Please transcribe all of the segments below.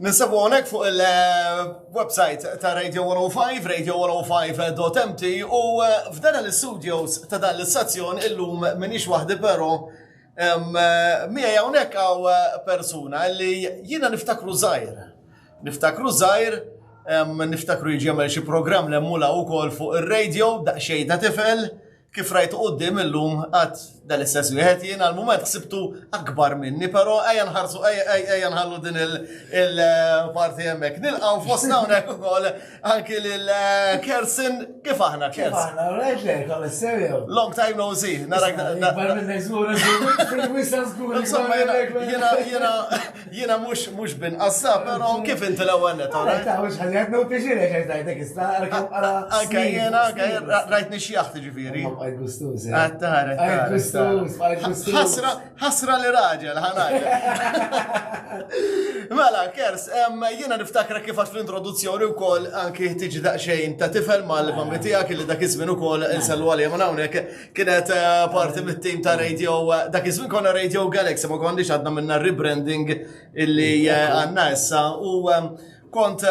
Ninsabu għonek fuq il-website ta' Radio 105, radio105.mt, u f'dan l-studios ta' dan l-istazzjon illum minix wahdi, pero mija għonek għaw persuna li jina niftakru zaħir. Niftakru jiġi għamil xi program l-emmula u kol fuq il-radio, daqxej ta' tifel, kif rajtu qoddim illum għad dal-istess wieħed jien għal-moment ħsibtu akbar minni, pero ejja nħarsu, ejja nħallu din il-parti hemmhekk. Nilqgħu fostna hawnhekk ukoll anki lil Kersin, kif aħna Kers? Kif aħna, rajtlek, għal serju. Long time no see. Narak Ikbar minn żgur, fil-wisa żgur. insomma jiena mhux binqassa, però kif inti l-ewwel net, Ta' mhux ħażin no pjaċirek għax tajtek issa anke jiena rajtni xi jaħti ġifieri. Għaj gustus, ħasra li raġel, ħanaj. Mela, Kers, jiena niftakra kif għax fl-introduzzjoni u kol anki tiġi daqxejn ta' tifel mal-mammi tijak li dak iżmin u kol insallu għalija ma' hawnhekk kienet parti mit-tim ta' radio, dak iżmin konna Radio Galaxy, ma konniex għadna minna rebranding illi għanna issa u kont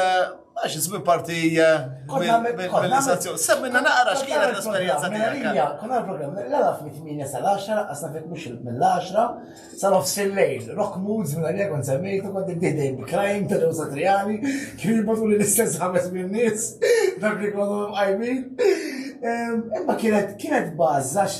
għax iżmin parti mill-istazzjon. Semmina naqra x'kienet l-esperjenza tiegħek. Konna l-programm, l-għalaf mit-8 sal-10, għasna fit mux mill-10, sal-ofs il-lejl, rock moods minn għalija kon semmejtu, kont id-didej b'krajm, tal-Ewsa Triani, kif jibbatu li l-istess 5 minn nis, dak li konu għajmin. Imma kienet bazzax,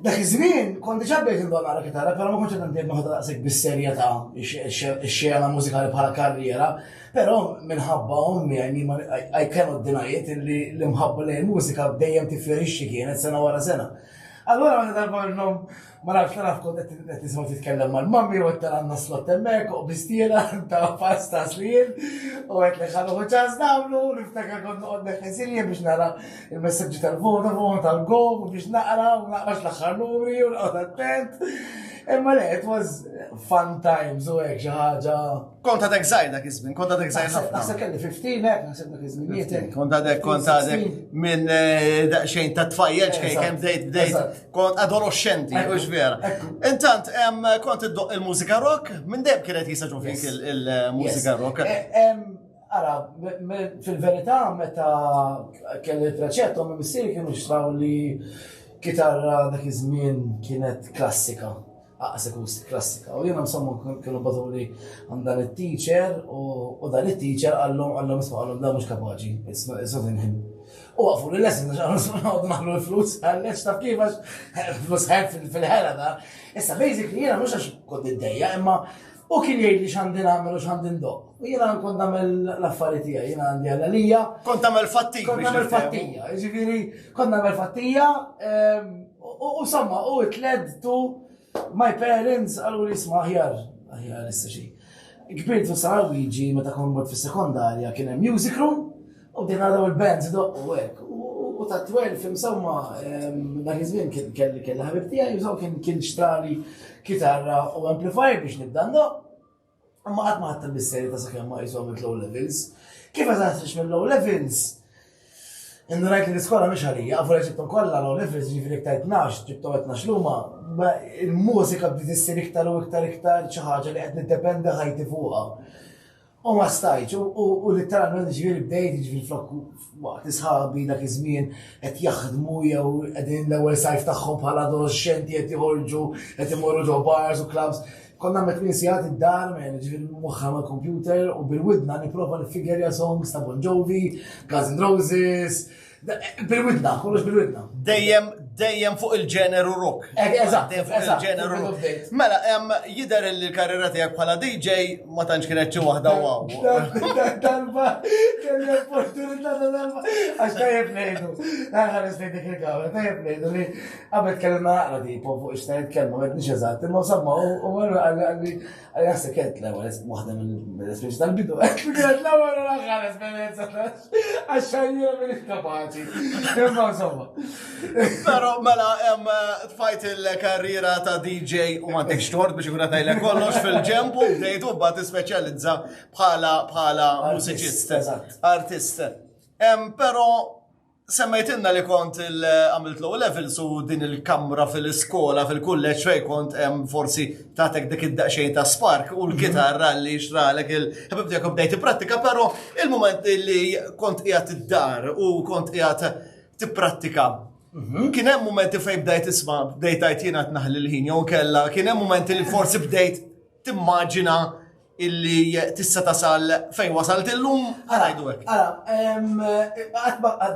dak iż-żmien kont diġà bdejt indon għara kitarra, però ma kontx qed nagħmel noħodha daqshekk bis-serjetà x-xena mużikali bħala karriera, però minħabba ommi I cannot deny it li mħabba lejn mużika dejjem tifferixxi kienet sena wara sena. Allura ma darba minnhom ma nafx naraf kont qed tisma' titkellem mal-mammi u qed għandna slot hemmhekk u bistiera ta' pasta slien u qed li ħalu ċans nagħmlu niftakar kont noqgħod neħħesilja biex nara il-messaġġi tal-Vodafone tal-Go biex naqra u naqrax l-aħħar numri u noqgħod attent. Imma le, it was fun times u hekk xi ħaġa. Kont għadek żgħir dak iż-żmien, kont għadek żgħir ħafna. Naħseb kelli 15 hekk, naħseb dak iż-żmien. Kont għadek minn daqsxejn ta' tfajjel kemm bdejt kont adolescenti u x'vera. Intant kont iddoq il-mużika rock, minn dejjem kienet jisaġu fik il-mużika rock. Ara, fil-verità meta kelli il-preċett u missieri kienu xtraw li kitarra dak iż-żmien kienet klassika. Akustik klassika. U jena msommu kienu badu li għandan il-teacher u dan il-teacher għallum isma għallum da mux kapaċi. It's not in him. U għafu li l-lesson għadu naħlu l-flus għalleċ taf kifax flus ħed fil-ħela da. Issa basically jena mux għax kod id-dejja imma u kien jgħid li x'għandi nagħmel u x'għandi ndoq. U jiena kont nagħmel l-affarijiet tiegħi, jiena għandi għalija. Kont nagħmel fattija. Kont nagħmel fattija, jiġifieri kont nagħmel fattija u somma u it led to my parents għallu li isma' aħjar issa xi. Kbirt fi Sarawiġi meta kont mort fis-sekondarja kien hemm music room u din għadaw il-bands doqqu hekk. U ta' 12 insomma dak iż-żmien kelli ħabib tiegħi u kien xtrali kitarra u amplifier biex nibda ndoq. Imma qatt ma ħadd bis-serjetà sakemm ma qishom low levels. Kif eżattix mill-low levels? Indunajt li l-iskola mhix għalija, għafu li ġibtom kollha low levels ġifieri iktar 12, ġibtom 12 luma, il-mużika bdiet issir iktar u iktar xi ħaġa li qed niddependi ħajti fuqha. U ma stajtx, u literalment ġifieri bdejt ġifieri flok waqt isħabi dak iż-żmien qed jaħdmu jew qegħdin l-ewwel sajf tagħhom bħala adolescenti qed joħorġu qed imorru ġew bars u clubs. Konna met minsijat id-dar, ġifieri moħħa mal computer u bil-widna nipprova niffigerja songs ta' Bon Jovi, Guns N' Roses, bil-widna, kollox bil-widna. Dejjem fuq il-ġeneru rock. Eżatt, fuq il-ġeneru rock. Mela, jidher li l-karriera tiegħek bħala DJ ma tantx kienet xi waħda waw. Talba, kelli opportunità ta' talba, għax tajjeb ngħidu. Ħares ngħid dik il-kawra, tajjeb ngħidu li qabel kellimna naqra tipo fuq ixtajt kelma m'għedniex eżatt, imma samma u għalli jaħseb kienet l-ewwel waħda mill-esperienzi tal-bidu. Kienet l-ewwel u l-aħħar esperienza għax xajjira m'iniex kapaċi. Imma insomma. Pero mela tfajt il-karriera ta' DJ u ma tekx tort biex ikun għatajlek kollox fil-ġempu bdejtu ba Semmejtinna li kont għamilt low levels u din il-kamra fil-iskola, fil-kulleġġ fej kont forsi tatek dik id-daqxejn ta' spark u l-kitarra li xralek il-ħabib tiegħek bdejt prattika, però il-moment li kont qiegħed id-dar u kont qiegħed tipprattika. Kien hemm momenti fejn bdejt isma' bdejt għajt jiena tnaħli l-ħin jew kella, kien hemm momenti li forsi bdejt timmaġina illi tista' tasal fejn wasalt illum għajdu hekk.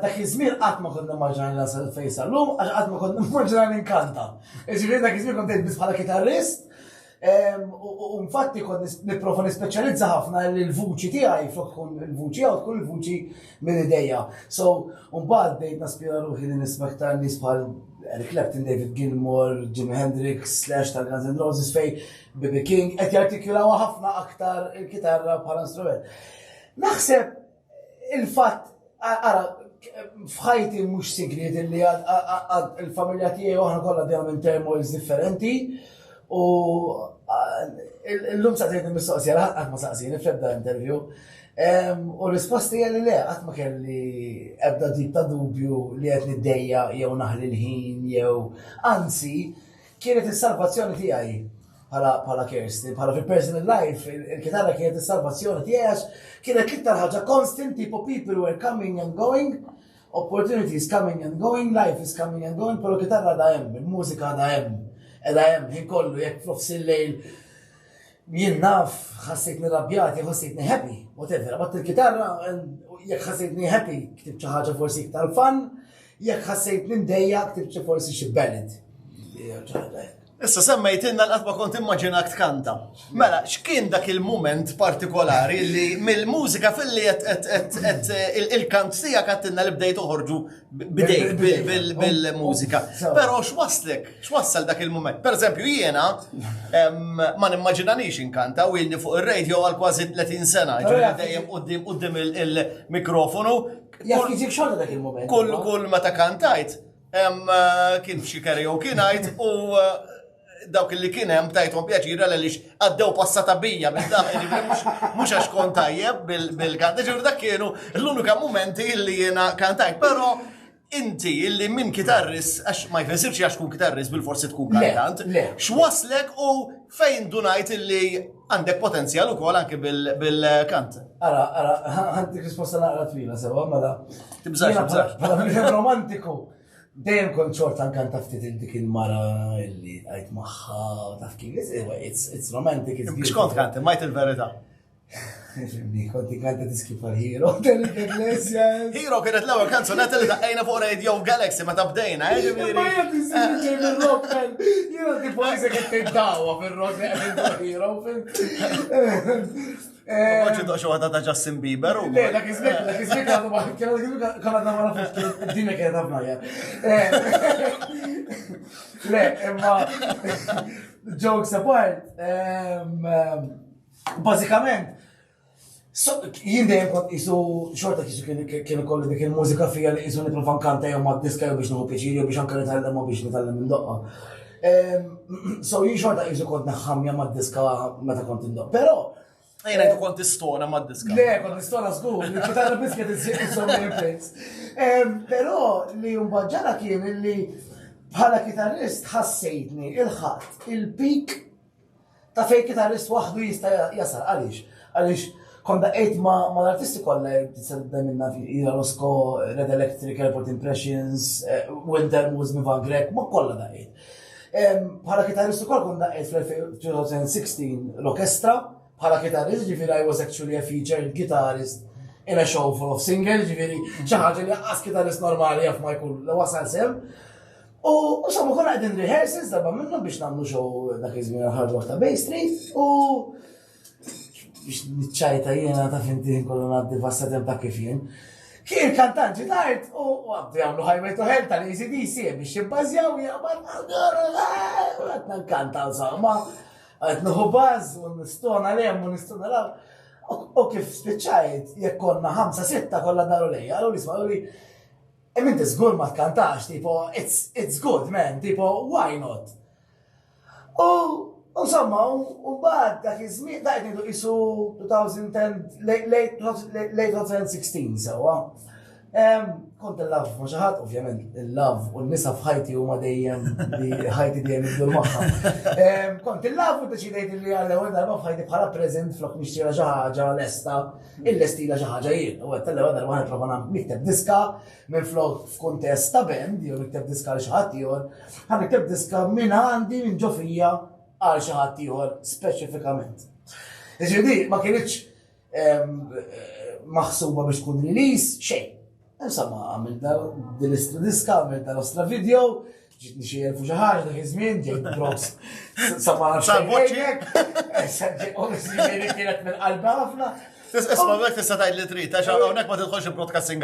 Dak iż-żmien qatt ma konna immaġinani nasal fejn sal-lum, għax qatt ma konna immaġinani nkanta. Ġifieri dak iż-żmien kont biss bħala kitarrist, u infatti kont nipprova nispeċjalizza ħafna li l-vuċi tiegħi flok tkun il-vuċi jew tkun il-vuċi minn idejja. So mbagħad bdejt naspira ruħi li nispekta nies bħal Eric Clapton, David Gilmour, Jimi Hendrix, Slash ta' Guns N' Roses fej B.B. King, qed jartikulaw ħafna aktar il-kitarra bħala instrument. Naħseb il-fatt, f'ħajti mhux sigriet li il-familja tiegħi aħna kollha dejjem minn turmoils differenti u l-lum saqsejt il-mistoqsija qatt ma saqsini f'ebda interview. U risposti għalli le, għatma kelli ebda tip ta' dubju li għet niddejja jew naħli l-ħin jew anzi kienet il-salvazzjoni tiegħi bħala Kirsti, bħala fil-personal life, il-kitarra kienet il-salvazzjoni tiegħi kienet l-iktar ħaġa constant, tipo people were coming and going, opportunities coming and going, life is coming and going, pero kitarra da hemm, il-mużika da hemm, edha hemm, ħin kollu jekk flofs il-lejl jien naf ħassejtni rabjati, ħassejtni happy, whatever. Għabat il-kitarra, jekk ħassejtni happy, ktib xi ħaġa forsi iktar fun, jekk ħassejtni ndejja, ktib forsi xi ballad. Issa semmejtinna l-qatt ma kont immaġinak tkanta. Mela, x'kien dak il-mument partikolari li mill-mużika fil-li il-kant tiegħek għattinna li bdejt uħorġu bidejk bil-mużika. Però x'wassal dak il-mument? Per eżempju jiena ma nimmaġinanix inkanta u jilni fuq ir-radio għal kważi 30 sena, ġifieri dejjem quddiem il-mikrofonu. Jaf jiġik xogħol dak il-mument. Kull meta kantajt kien f'xi karaoke night u dawk li kien hemm tajthom pjaċira għaliex għaddew passata bija minn dak mhux għax kont tajjeb bil-kant. Ġifieri dak kienu l-unika mumenti li jiena kantajt, però inti illi minn kitarris għax ma jfissirx għax tkun kitarris bil-forsi tkun kantant, x'waslek u fejn dunajt illi għandek potenzjal ukoll anke bil-kant. Ara, għandik risposta naqra twila sewa, mela. Tibżax. Bħala romantiku. Dejjem kont xorta nkanta ftit dik il-mara illi għajt maħħa taf kif it's romantic. X'kont kanti, majt il-verità. Konti kanta tiskip għal-Hero, Hero kienet l-ewwel kanzunetta li daqqejna fuq Radio Galaxy meta bdejna, ġifieri. Ma jgħid isir bil-rock man. Jiena tipo għajsek qed fil-rock Hero. Maċi doqxu għadha ta' Justin Bieber u. Le, dak iżmek għadu ma' kien għadna ma' nafux dina kienet għafna jgħar. Le, imma jokes apart, bażikament, jien dejjem kont isu xorta kienu kollu dik il-mużika fija li isu nitlu fankanta jew mad-diska jew biex nieħu pjaċir jew biex anke nitgħallem u biex nitgħallem minn doqqa. So jien xorta isu kont naħħamja mad-diska meta kont indoq. Però Ejna jtu kont istona mad-diska. Le, kont istona żgur, li kitarra bisket insomma place. Però li mbagħad kien li bħala kitarrist ħassejtni il-ħadd il-pik ta' fejn kitarrist waħdu jista' jasal għaliex kont daqgħet ma' l-artisti kollha tissedda minna Ira Rosco, Red Electric, Airport Impressions, Winter Moves minn Van Grek, ma kollha daqgħet. Bħala kitarrist ukoll kont daqgħet fl-2016 l-orkestra bħala kitarrist, ġifieri I was actually a featured guitarist in a show full of singles, ġifieri xi ħaġa li għas kitarrist normali jaf ma jkun wasal sem. U somma konna qegħdin rehearsals darba minnhom biex nagħmlu show dak iż-żmien ħarġ waħda Bay Street u biex niċċajta jiena ta' finti kollu ngħaddi passatem ta' kif jien. Kien kantant ġitart u għabdu jagħmlu Highway to Hell tal-AC/DC biex jibbażjaw jaqbad nkanta insomma. Għet nuħu bazz u nistona lem u nistona law. U kif spiċċajt, jekk konna 5-6 kollha daru lejja, għallu nisma' għallu li inti żgur ma tkantax, tipo, it's good man, tipo, why not? U insomma, u bad dak iż-żmien, dak nidu isu 2010, late 2016 sewa. Kont il-love ma xaħat, ovvjament, il-love u n-nisa f'ħajti u ma dejjem li ħajti dejjem id-dur maħħa. Kont il-love u deċidejt li għal-ewwel darba f'ħajti bħala prezent flok nixtira xi ħaġa lesta, il-lestila xi ħaġa jien. U għed tal-ewwel darba nipprova nikteb diska minn flok f'kuntest ta' band, jew nikteb diska li xi ħadd ieħor, ħan nikteb diska minn għandi minn ġofija għal xi ħadd ieħor speċifikament. Ġifieri ma kienx maħsuba biex tkun release, xejn. Insomma, għamilna dil-istra diska, għamilna l-ostra video, ġitni xie jelfu xaħġa dak iż-żmien, ġejt Brox. Samma xejnek. Obviously meri kienet minn qalba ħafna. Isma' mek tista' tgħid li trid, għax hawnhekk ma tidħolx il-broadcasting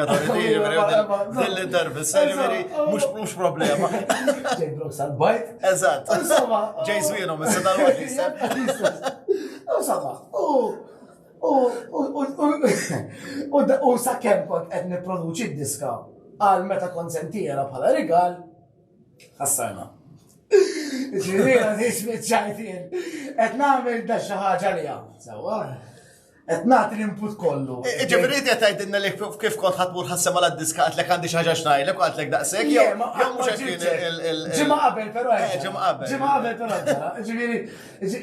din-intervist, mhux problema. Ġejt Brox għal-bajt. Eżatt. Ġej żwienhom issa dal-waqt. Insomma, u sa' kem kont qed nipproduċi d-diska għal meta konsentijela bħala rigal, ħassarna. Ġirina dix mitċajtin, qed nagħmel da xi ħaġa li għam. Sewa, qed nagħti l-input kollu. Ġifieri qed tgħidilna li kif kont ħadmur ħassem għal d-diska għatlek għandi xi ħaġa xnajlek u għatlek daqshekk jew mhux hekk kien ġimgħa qabel però ġimgħa però ġifieri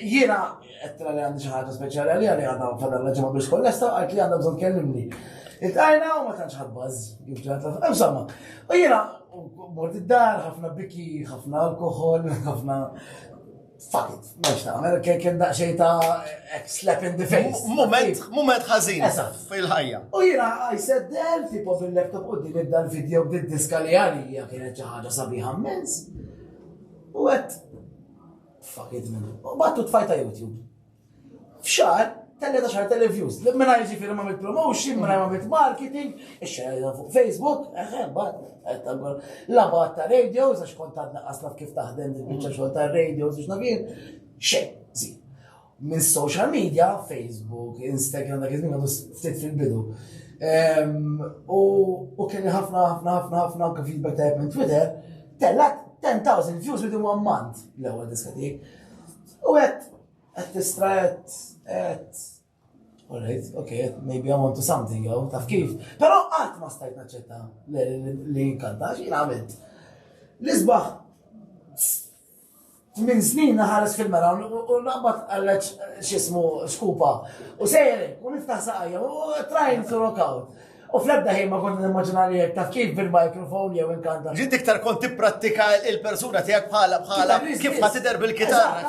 jiena qed li għandi xi ħaġa speċjali li għandha fadalla ġimgħa biex kollesta qalt li għandha bżonn kellimni. Iltqajna u ma tantx ħadbaż, insomma. U jiena mort id-dar, ħafna biki, ħafna alkohol, ħafna fuck it, mhux tagħmel kien daqsxejn ta' slap in the face. Moment ħażin fil-ħajja. U jiena I said there, tipo bil-laptop quddiem idda l-video bid-diska li għalija kienet xi ħaġa sabiħa immens. U għedt fuck it minnu. U battu tfajta YouTube. F'xar, 13 televiews. Minna jiġifieri ma' promotion, minna ma' marketing, ix-xejra fuq Facebook, labat ta' radios, għax kont għadna qasnaf kif taħdem il-bicċa xogħol ta' radios biex nabien, xejn, zi. Minn social media, Facebook, Instagram, dak iż-żmien għadu ftit fil-bidu. U kien ħafna feedback ta' minn Twitter, tellat 10,000 views within 1 month l-ewwel diska tiegħek. U qed tistrajt alright, okay, maybe I'm onto something, taf kif. Però qatt ma stajt naċċetta li inkanta, x'jien għamilt. L-isbaħ minn snin ħares fil-mera u naqbad għalleċ x'ismu skupa u sejri u niftaħ saqajja u trying to rock out. U fl-ebda ħin ma kont nimmaġinari jekk taf kif bil-mikrofon jew inkanta. Ġid iktar kont tipprattika il-persuna tiegħek bħala kif ħad tidher bil-kitarra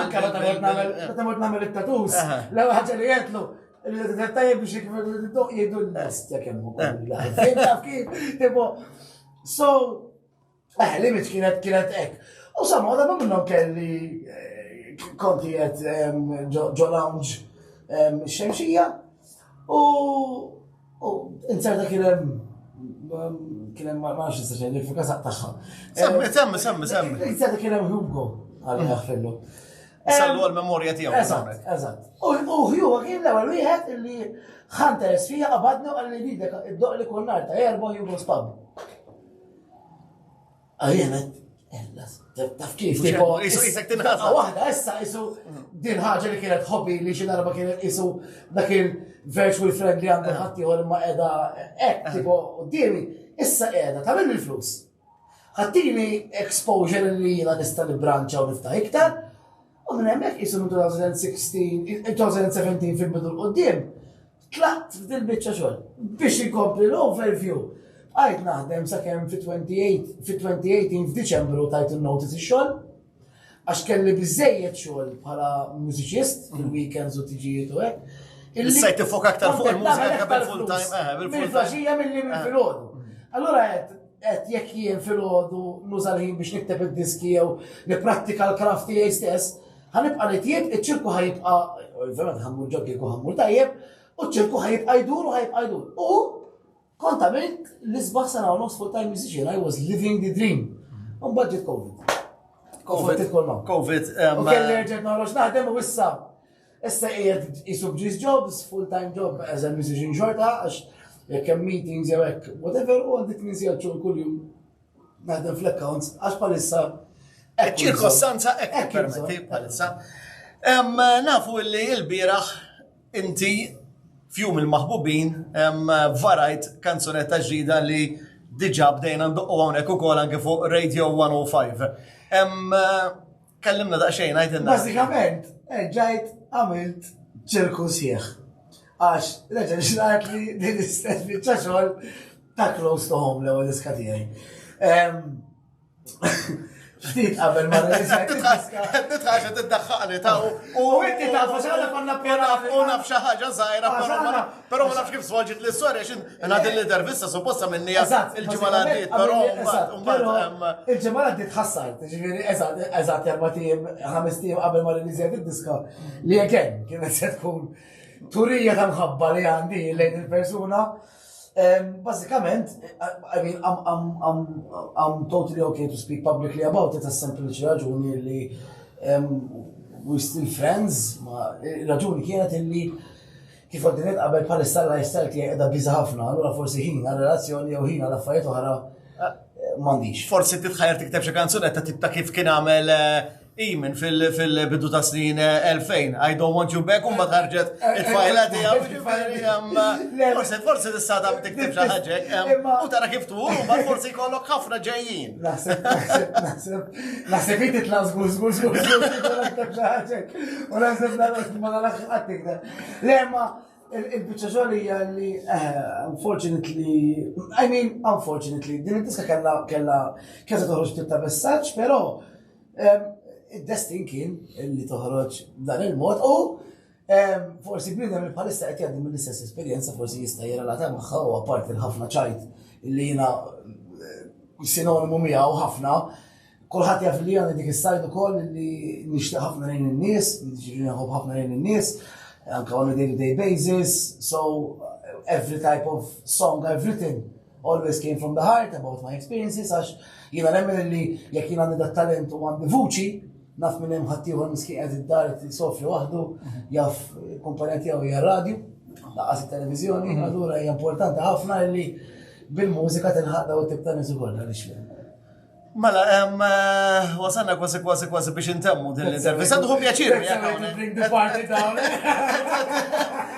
anke meta mort nagħmel it-tatus. L-ewwel ħaġa li jgħidlu il-dettajjeb biex jgħidu l-nest jekk hemm ukoll. Fejn taf kif, tipo so l-image kienet hekk. U samma da minnhom kelli konti qed ġo lounge xemxija u inserta kienem ma nafx istaxen li fuka saqtaħħa. Semmi. Inserta kienem Hugo għalli għaxfillu. Sallu għal-memorja tiegħu. Eżatt. U Hugo kien l-ewwel wieħed illi ħanteres fija qabadna u għalli bidek id-doq li kull nar ta' jerba Hugo's Pub. Għajenet, taf kif, tipo, isek tinħasa. Waħda, issa isu din ħaġa li kienet hobby li xi darba kienet isu dak il-virtual friend li għandu ħatti għor ma qiegħda hekk, tipo, diri, issa qiegħda tagħmel il-flus. Ħattini exposure li jiena nista' nibranċa u niftaħ iktar, u minn hemmhekk isu minn 2017 fil-bidu l-qudiem, tlaqt f'dil-biċċa xogħol biex inkompli l-overview. Għajt naħdem sakemm fit-2018 f'Diċembru tajt il-notice ix-xogħol, għax kelli biżejjed xogħol bħala mużiċist fil-weekends u tiġijiet u hekk. Issajt tifok aktar fuq il-mużika bil-full time, bil-flaxija milli fil-ħodu. Allura qed jekk jien fil-ħodu nuża l-ħin biex nikteb id-diski jew nipprattika l-craft tiegħi stess, ħanibqa' nitjieb, iċ-ċirku ħajibqa' ovvjament ħammur ġoggi u ħammur tajjeb, u ċ-ċirku ħajibqa' jdur u ħajibqa' jdur. U kont għamilt l-isbaħ sena u nofs full-time musician, I was living the dream. Un budget COVID. COVID. U kelli rġet naħroġ naħdem u issa qiegħed isu bġis jobs, full-time job as a musician xorta, għax jekk hemm meetings jew hekk, whatever, u għandek ninsija xogħol kuljum naħdem fl-accounts, għax bħalissa ċirkostanza hekk permetti bħalissa. Nafu li l-bieraħ inti fjum il-maħbubin varajt kanzunetta ġdida li diġà bdejna ndoqqu hawnhekk ukoll anke fuq Radio 105. Kellimna daqsxejn għajdilna. Bażikament, ġajt għamilt ċirku sieħ. Għax, reġa xnajt li din istess biċċa xogħol ta' close to home l-ewwel diska tiegħi. Ftit qabel ma Titħax tiddaħħaqni ta' u inti taf għax aħna konna u naf xi ħaġa żgħira, però ma nafx kif svolġit l-istorja x'in ngħaddi l-intervista supposta minni il-ġimgħa għaddiet, però mbagħad il-ġimgħa għaddiet ħassart, ġifieri eżatt 4 tiem, 5 tiem qabel ma releasejt id-diska li again kienet se tkun turija ta' mħabba li għandi lejn il-persuna. Basikament, I mean, I'm totally okay to speak publicly about it, sempliċi raġuni li we still friends, ma raġuni kienet illi kif għaddinet qabel palissa l-lifestyle tiegħi qiegħda biża ħafna, allura forsi ħin għal-relazzjoni jew ħin għal-affarijiet oħra m'għandix. Forsi titħajjar tikteb xi kanzunetta tibta kif kien għamel Imin fil-bidu ta' snin 2000, I don't want you back, un ħarġet il-fajla tiegħu. Forsi tista' tikteb xi ħaġa, u tara kif tur, u forsi jkollok ħafna ġejjin. Naħseb inti titla' żgur tikteb xi ħaġa. U naħseb ma nagħlaqx qatt tikdeb. Le ma il-biċċa xogħol hija li unfortunately, din id-diska kellha toħroġ tip ta' messaġġ, però id-destin kien li toħroġ dan il-mod u forsi bniedem il-bħalissa qed jgħaddi mill-istess esperjenza forsi jista' jirrelata magħha u apparti l-ħafna ċajt li jiena sinonimu miegħu ħafna. Kulħadd jaf li għandi dik is-sajd ukoll li nixtieq ħafna lejn in-nies, jiġifieri nħobb ħafna lejn in-nies, anke on a day-to-day basis. So every type of song I've written always came from the heart about my experiences, għax jiena nemmen li jekk jien għandi dat talent u għandi vuċi, naf minn hemm ħaddieħor miskien qed id-dar jsofri waħdu, jaf kumpanija tiegħu hija radju, laqas it-televiżjoni, allura hija importanti ħafna li bil-mużika tilħaq u tibta nies ukoll għaliex le. Mela, wasanna kważi biex intemmu din l-intervista. Nħu pjaċir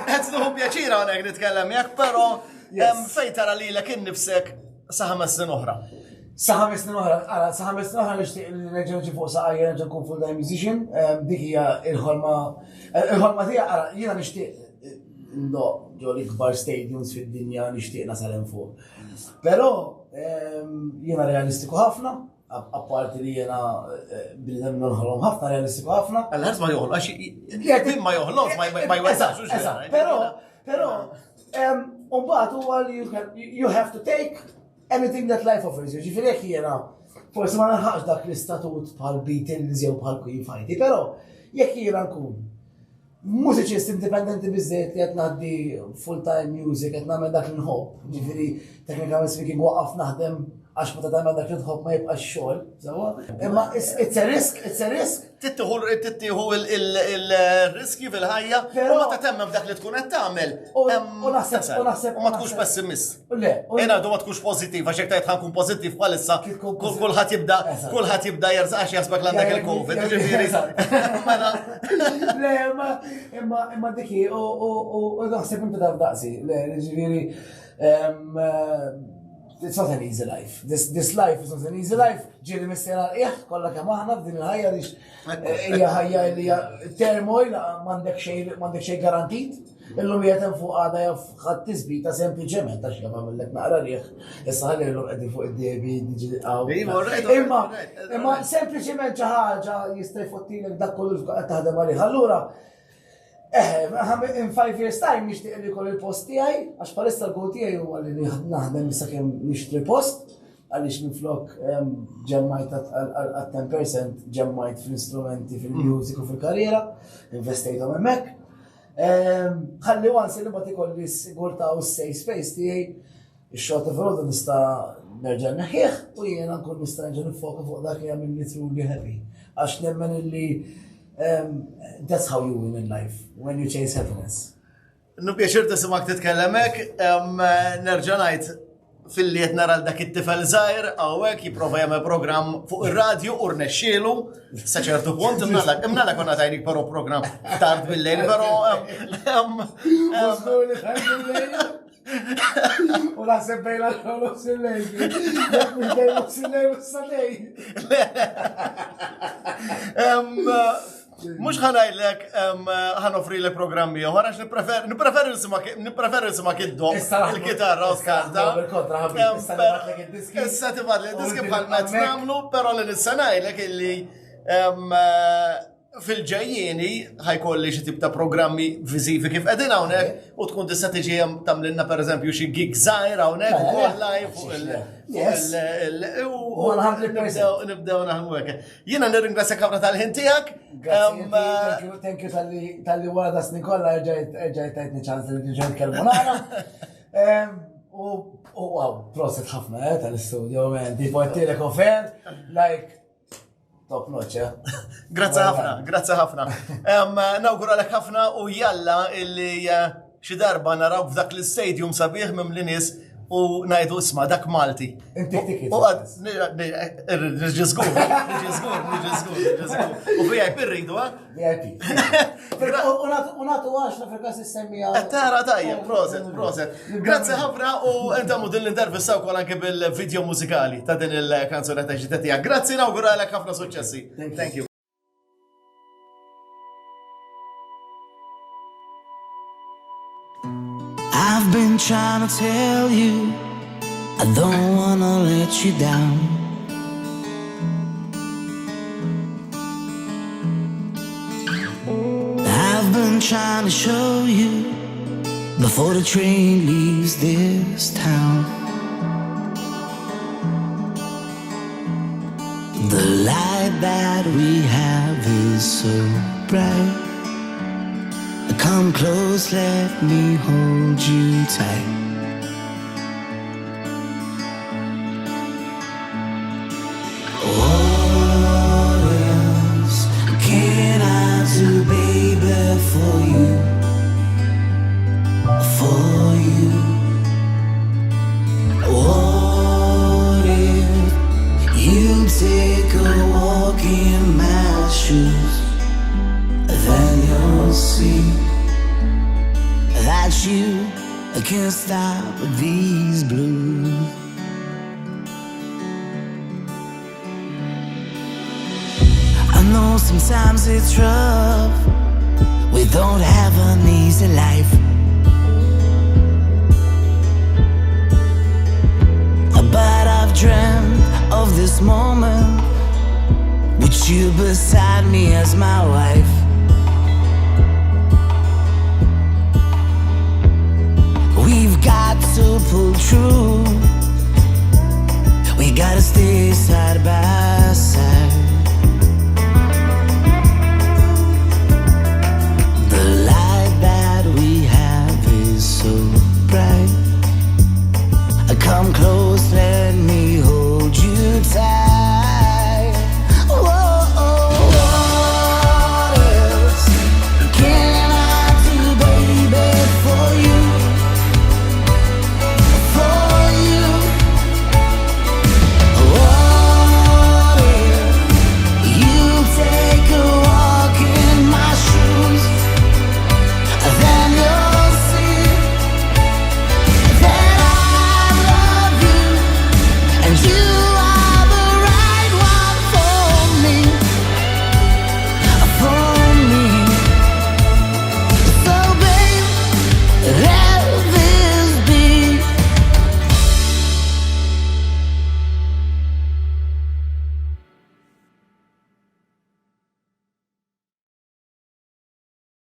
qed nħu pjaċir hawnhekk nitkellem jekk, però fejn tara lilek innifsek sa 5 snin oħra. Sa 5 snin oħra nixtieq li nerġa' niġi fuq saqajja nerġa' nkun full-time musician. Dik hija l-ħolma tiegħi ara jiena nixtieq ndoq ġo l-ikbar stadiums fid-dinja nixtieq nasal hemm fuq. Però jiena realistiku ħafna, apparti li jiena bnidem nħolhom ħafna realistiku ħafna. Għal-ħarż ma joħloq, ma joħloq, ma jweżax. Però mbagħad huwa li you have to take anything that life offers you. Ġifieri jekk jiena forsi ma nilħaqx dak l-istatut bħal Beatles jew bħal Queen Fajti, però jekk jiena nkun mużiċist indipendenti biżżejjed li qed ngħaddi full-time music qed nagħmel dak li nħobb, ġifieri technically speaking waqaf naħdem għax meta tagħmel dak li tħobb ma jibqax xogħol, sewwa. Imma it's a risk. Tittieħu il-riski fil-ħajja u meta temmem dak li tkun qed tagħmel. U naħseb ma tkunx pessimist. Għadu ma tkunx pożittiv għax jekk tgħid ħankun pożittiv bħalissa kulħadd jibda jersaq għax jaħsbek l-għandek il-COVID. Imma dikki u naħseb inti taf daqsi, ġifieri it's not an easy life. This life is not an easy life. Ġieli mistera kollha kemm aħna f'din il-ħajja li hija ħajja li hija turmoil m'għandek xejn garantit. Illum qiegħed hemm fuq għada jaf ħadd tisbita sempliċement għax jaf għamillek naqra rieħ. Issa ħalli llum qegħdin fuq id-debi niġi Imma sempliċement xi ħaġa jista' jfottilek dak kollu qed taħdem għalih. Allura in 5 years time nixtieq li jkolli il-post tiegħi, għax bħalissa l-goal tiegħi huwa li naħdem sakemm nixtri post, għaliex minflok ġemmajt għal 10% ġemmajt fl-istrumenti, fil-music u fil-karriera, investejthom hemmhekk. Ħalli once li mbagħad ikolli s-sigurtà u s-safe space tiegħi, ix-xogħol ta' filgħodu nista' nerġa' neħħieħ u jiena nkun nista' nerġa' nifoka fuq dak li jagħmilni truly happy. Għax nemmen illi that's how you win in life, when you chase happiness. Pjaċir tisimak titkellemek, nerġa' ngħid fil-li qed nara dak it-tifel żgħir hawnhekk jipprova jagħmel programm fuq ir-radju u rnexxielu sa ċertu punt imnala konna tajnik però programm tard bil-lejl, però Użgur li ħajdu l-lejl. U naħseb bejla l-ħolos il-lejl. Dak mux bejla l-lejl u s-sadej. Mux ħanajlek ħanofri li programmi uħar, għax niprefer nisma kiddo il-kitarra u skanta. Issa tibad li diski bħal-mezz namlu, pero li nissanajlek illi fil-ġejjeni ħajkolli xi tip ta' programmi viżivi kif qegħdin hawnhekk u tkun tista' tiġi tagħmlilna pereżempju xi gig żgħir hawnhekk ukoll live fuq nibdew naħdmu hekk. Jiena nirringrazzjak ħafna tal-ħin tiegħek. Thank you tal-li wara da snin kollha ġejt tajtni ċans li ġejt nitkellmu nara. U wow, proset ħafna tal-istudio, tipo għattilek offer, like top notch, Grazzi ħafna. Nawguralek ħafna u jalla illi xi darba naraw f'dak l-stadium sabiħ mimli nies u ngħidu isma' dak Malti. Inti ticket. Niġġiżgur. U VIP irridu, VIP. U nagħtu 10 fil-każ issemmija. Tara tajjeb, proset. Grazzi ħafna u intamu din l-intervista wkoll anke bil-video mużikali ta' din il-kanzunetta ġdida tiegħek. Grazzi nawguralek ħafna suċċessi. Thank you. I've been trying to tell you I don't wanna let you down. I've been trying to show you before the train leaves this town. The light that we have is so bright. Come close, let me hold you tight. What else can I do, baby, for you? For you. What if you take a walk in my shoes? Then you'll see that you can't stop these blues. I know sometimes it's rough, we don't have an easy life. But I've dreamt of this moment with you beside me as my wife. We've got to pull through. We gotta stay side by side. The light that we have is so bright.